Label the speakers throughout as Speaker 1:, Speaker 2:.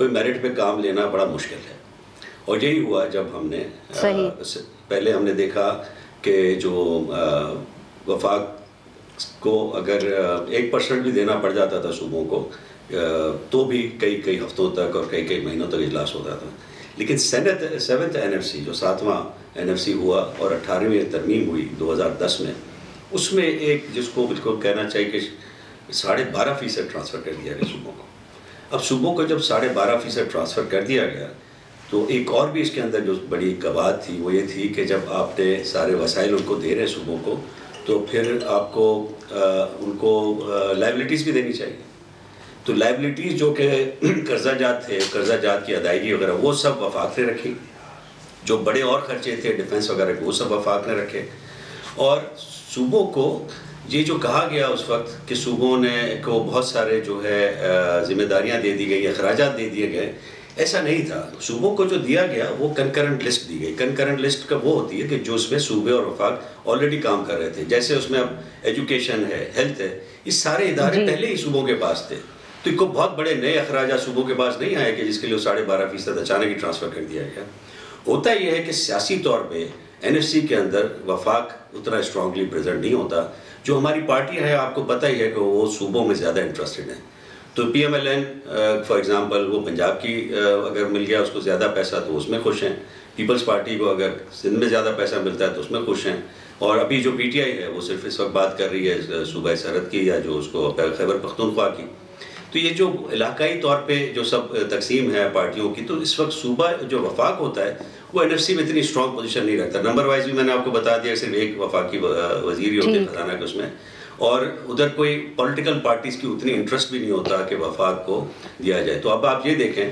Speaker 1: کوئی میرٹ پہ کام لینا بڑا مشکل ہے. اور یہی ہوا جب ہم نے پہلے ہم نے دیکھا کہ جو وفاق کو اگر 1% بھی دینا پڑ جاتا تھا صوبوں کو تو بھی کئی ہفتوں تک اور کئی مہینوں تک اجلاس ہوتا تھا. لیکن 7th NFC جو 7واں NFC ہوا اور 18ویں ترمیم ہوئی 2010 میں, اس میں ایک جس کو بالکل کہنا چاہیے کہ 12.5% ٹرانسفر کر دیا گیا صوبوں کو. اب صوبوں کو جب 12.5% ٹرانسفر کر دیا گیا تو ایک اور بھی اس کے اندر جو بڑی قواعد تھی وہ یہ تھی کہ جب آپ نے سارے وسائل ان کو دے رہے ہیں صوبوں کو تو پھر آپ کو ان کو لائبلٹیز بھی دینی چاہیے. تو لائبلٹیز جو کہ قرضہ جات تھے, قرضہ جات کی ادائیگی وغیرہ وہ سب وفاق نے رکھی. جو بڑے اور خرچے تھے ڈیفنس وغیرہ کے وہ سب وفاق نے رکھے. اور صوبوں کو یہ جو کہا گیا اس وقت کہ صوبوں نے کو بہت سارے جو ہے ذمہ داریاں دے دی گئی, اخراجات دے دیے گئے, ایسا نہیں تھا. صوبوں کو جو دیا گیا وہ کنکرنٹ لسٹ دی گئی. کنکرنٹ لسٹ کا وہ ہوتی ہے کہ جو اس میں صوبے اور وفاق آلریڈی کام کر رہے تھے. جیسے اس میں اب ایجوکیشن ہے, ہیلتھ ہے, یہ سارے ادارے پہلے ہی صوبوں کے پاس تھے. تو کوئی بہت بڑے نئے اخراجات صوبوں کے پاس نہیں آئے کہ جس کے لیے 12.5% اچانک ہی ٹرانسفر کر دیا گیا. ہوتا یہ ہے کہ سیاسی طور پہ NFC کے اندر وفاق اتنا اسٹرانگلی پریزنٹ نہیں ہوتا. جو ہماری پارٹی ہے آپ کو پتہ ہی ہے کہ وہ صوبوں میں زیادہ انٹرسٹڈ ہیں. تو PMLN فار ایگزامپل وہ پنجاب کی اگر مل گیا اس کو زیادہ پیسہ تو اس میں خوش ہیں. پیپلز پارٹی کو اگر سندھ میں زیادہ پیسہ ملتا ہے تو اس میں خوش ہیں. اور ابھی جو PTI ہے وہ صرف اس وقت بات کر رہی ہے صوبہ سرحد کی یا جو اس کو خیبر پختونخوا کی. تو یہ جو علاقائی طور پہ جو سب تقسیم ہے پارٹیوں کی, تو اس وقت صوبہ جو وفاق ہوتا ہے وہ NFC میں اتنی اسٹرانگ پوزیشن نہیں رکھتا. نمبر وائز بھی میں نے آپ کو بتا دیا صرف ایک وفاقی وزیر ہی ہوتے ہیں خزانہ کے اس میں, اور ادھر کوئی پولیٹیکل پارٹیز کی اتنی انٹرسٹ بھی نہیں ہوتا کہ وفاق کو دیا جائے. تو اب آپ یہ دیکھیں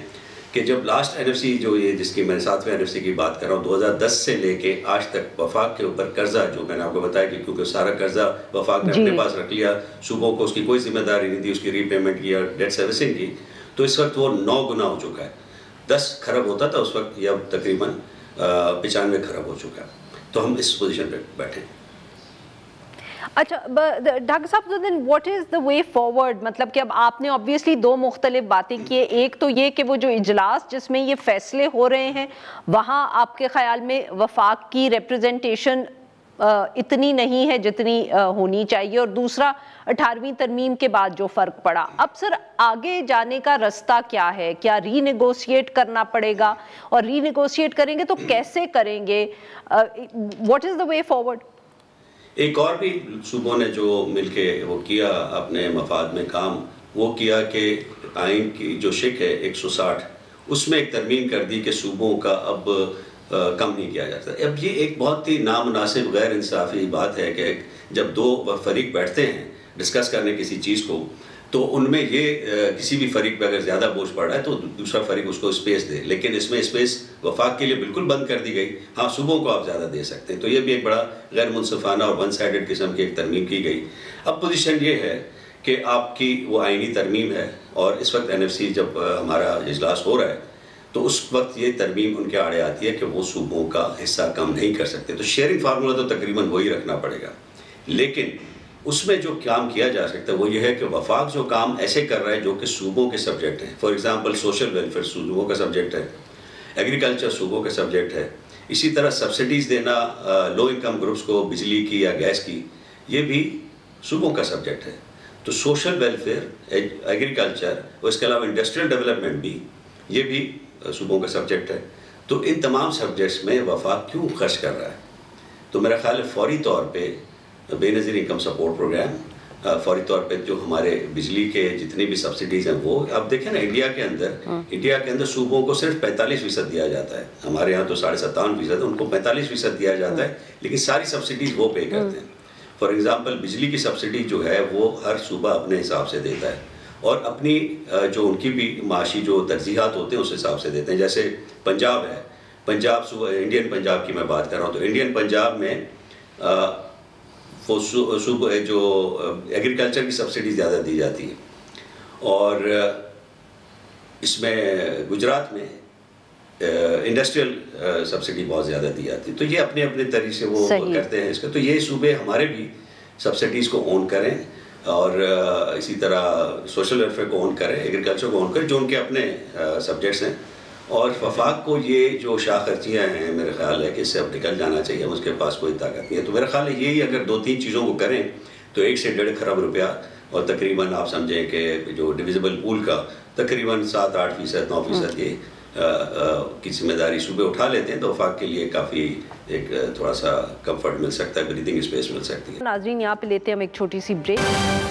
Speaker 1: کہ جب لاسٹ NFC جو یہ جس کی میں 7ویں NFC کی بات کر رہا ہوں 2010 سے لے کے آج تک وفاق کے اوپر قرضہ جو میں نے آپ کو بتایا کہ کیونکہ سارا قرضہ وفاق نے اپنے پاس رکھ لیا, صوبوں کو اس کی کوئی ذمہ داری نہیں تھی اس کی ری پیمنٹ کی یا ڈیٹ سروسنگ کی, تو اس وقت وہ 9 گنا ہو چکا ہے. 10 خرب ہوتا تھا اس وقت, یہ اب تقریباً 95 خرب ہو چکا ہے. تو ہم اس پوزیشن پہ بیٹھے.
Speaker 2: اچھا ڈاکٹر صاحب, دین what is the way forward? مطلب کہ اب آپ نے obviously 2 مختلف باتیں کی. ایک تو یہ کہ وہ جو اجلاس جس میں یہ فیصلے ہو رہے ہیں وہاں آپ کے خیال میں وفاق کی ریپرزنٹیشن اتنی نہیں ہے جتنی ہونی چاہیے, اور دوسرا 18ویں ترمیم کے بعد جو فرق پڑا. اب سر آگے جانے کا رستہ کیا ہے؟ کیا ری نیگوشیٹ کرنا پڑے گا؟ اور ری نیگوشیٹ کریں گے تو کیسے کریں گے؟ What is the way forward?
Speaker 1: ایک اور بھی صوبوں نے جو مل کے وہ کیا اپنے مفاد میں کام, وہ کیا کہ آئین کی جو شک ہے 160 اس میں ایک ترمیم کر دی کہ صوبوں کا اب کم نہیں کیا جاتا. اب یہ ایک بہت ہی نامناسب غیر انصافی بات ہے کہ جب 2 فریق بیٹھتے ہیں ڈسکس کرنے کسی چیز کو تو ان میں یہ کسی بھی فریق پہ اگر زیادہ بوجھ پڑ رہا ہے تو دوسرا فریق اس کو اسپیس دے, لیکن اس میں اسپیس وفاق کے لیے بالکل بند کر دی گئی. ہاں صوبوں کو آپ زیادہ دے سکتے ہیں. تو یہ بھی ایک بڑا غیر منصفانہ اور ون سائیڈڈ قسم کی ایک ترمیم کی گئی. اب پوزیشن یہ ہے کہ آپ کی وہ آئینی ترمیم ہے, اور اس وقت NFC جب ہمارا اجلاس ہو رہا ہے تو اس وقت یہ ترمیم ان کے آڑے آتی ہے کہ وہ صوبوں کا حصہ کم نہیں کر سکتے. تو شیئرنگ فارمولہ تو تقریباً وہی رکھنا پڑے گا, لیکن اس میں جو کام کیا جا سکتا ہے وہ یہ ہے کہ وفاق جو کام ایسے کر رہا ہے جو کہ صوبوں کے سبجیکٹ ہیں. فار ایگزامپل سوشل ویلفیئر صوبوں کا سبجیکٹ ہے, ایگریکلچر صوبوں کا سبجیکٹ ہے, اسی طرح سبسڈیز دینا لو انکم گروپس کو بجلی کی یا گیس کی یہ بھی صوبوں کا سبجیکٹ ہے. تو سوشل ویلفیئر, ایگریکلچر اور اس کے علاوہ انڈسٹریل ڈیولپمنٹ بھی یہ بھی صوبوں کا سبجیکٹ ہے. تو ان تمام سبجیکٹس میں وفاق کیوں خرچ کر رہا ہے؟ تو میرا خیال ہے فوری طور پہ بے نظیر انکم سپورٹ پروگرام, فوری طور پہ جو ہمارے بجلی کے جتنی بھی سبسڈیز ہیں وہ اب دیکھیں نا انڈیا کے اندر صوبوں کو صرف 45% دیا جاتا ہے. ہمارے ہاں تو 57.5%, ان کو 45% دیا جاتا ہے, لیکن ساری سبسڈیز وہ پے کرتے ہیں. فار ایگزامپل بجلی کی سبسڈی جو ہے وہ ہر صوبہ اپنے حساب سے دیتا ہے, اور اپنی جو ان کی بھی معاشی جو ترجیحات ہوتے ہیں اس حساب سے دیتے ہیں. جیسے پنجاب ہے, پنجاب صوبہ انڈین پنجاب کی میں بات کر رہا ہوں, تو انڈین پنجاب میں وہ صوبہ جو ایگریکلچر کی سبسڈی زیادہ دی جاتی ہے, اور اس میں گجرات میں انڈسٹریل سبسڈی بہت زیادہ دی جاتی ہے. تو یہ اپنے اپنے طریقے سے وہ کرتے ہیں اس کا. تو یہ صوبے ہمارے بھی سبسڈیز کو اون کریں اور اسی طرح سوشل ویلفیئر کو اون کرے, ایگریکلچر کو اون کرے, جو ان کے اپنے سبجیکٹس ہیں. اور وفاق کو یہ جو شاہ خرچیاں ہیں میرے خیال ہے کہ اس سے اب نکل جانا چاہیے, اس کے پاس کوئی طاقت نہیں ہے. تو میرا خیال ہے یہی اگر 2-3 چیزوں کو کریں تو 1 سے 1.5 خرب روپیہ, اور تقریباً آپ سمجھیں کہ جو ڈویزیبل پول کا تقریباً 7-8%, 9% یہ کی ذمہ داری صوبے اٹھا لیتے ہیں, تو وفاق کے لیے کافی ایک تھوڑا سا کمفرٹ مل سکتا ہے, بریدنگ اسپیس مل سکتی ہے.
Speaker 2: ناظرین یہاں پہ لیتے ہیں ہم ایک چھوٹی سی بریک.